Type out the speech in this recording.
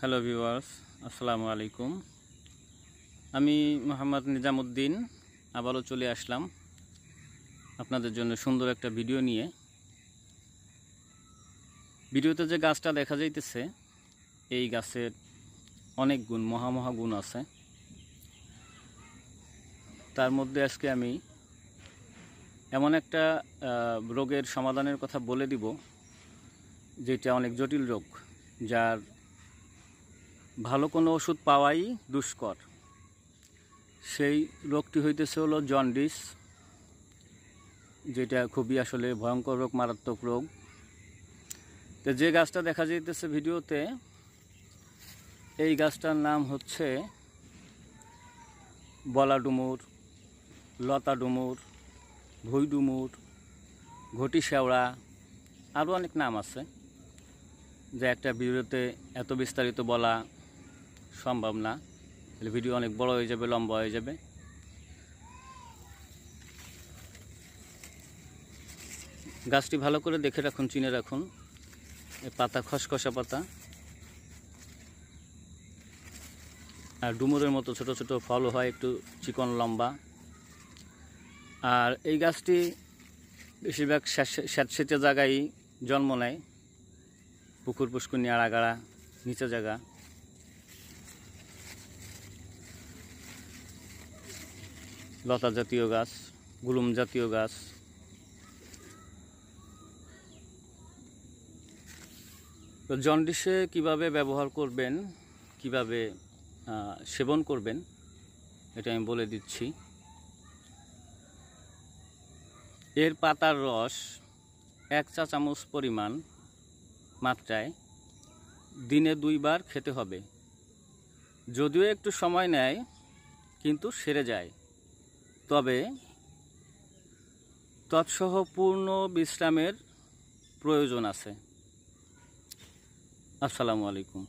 Hello viewers, আসসালামু আলাইকুম। আমি মোহাম্মদ নিজামুদ্দিন আবারও চলে আসলাম আপনাদের জন্য সুন্দর একটা ভিডিও নিয়ে। ভিডিওতে যে গাছটা দেখা যাইতেছে, এই গাছের অনেক গুণ, মহা গুণ আছে। তার মধ্যে আজকে আমি এমন একটা রোগের সমাধানের কথা বলে দিব, যেটা অনেক জটিল রোগ, যার ভালো কোনো ওষুধ পাওয়াই দুষ্কর। সেই রোগটি হইতেছে হলো জন্ডিস, যেটা খুবই আসলে ভয়ঙ্কর রোগ, মারাত্মক রোগ। তো যে গাছটা দেখা যাইতেছে ভিডিওতে, এই গাছটার নাম হচ্ছে বলা ডুমুর, লতা ডুমুর, ভুই ডুমুর, ঘটি শেওড়া, আরও অনেক নাম আছে, যে একটা ভিডিওতে এত বিস্তারিত বলা সম্ভব না। তাহলে ভিডিও অনেক বড় হয়ে যাবে, লম্বা হয়ে যাবে। গাছটি ভালো করে দেখে রাখুন, চিনে রাখুন। এই পাতা খসখসা পাতা, আর ডুমুরের মতো ছোট ছোট ফল হয়, একটু চিকন লম্বা। আর এই গাছটি বেশিরভাগ স্যাঁতসেঁতে জায়গায় জন্ম নেয়, পুকুর পুষ্কুনি, আড়াগাড়া, নিচে জায়গা। লতা জাতীয় গাছ, গুলুম জাতীয় গাছ। তো জন্ডিসে কিভাবে ব্যবহার করবেন, কিভাবে সেবন করবেন, এটা আমি বলে দিচ্ছি। এর পাতার রস 1 চা চামচ পরিমাণ মাত্রায় দিনে 2 বার খেতে হবে। যদিও একটু সময় নেয়, কিন্তু সেরে যায়। তবে তৎসহ পূর্ণ বিশ্রামের প্রয়োজন আছে। আসসালামু আলাইকুম।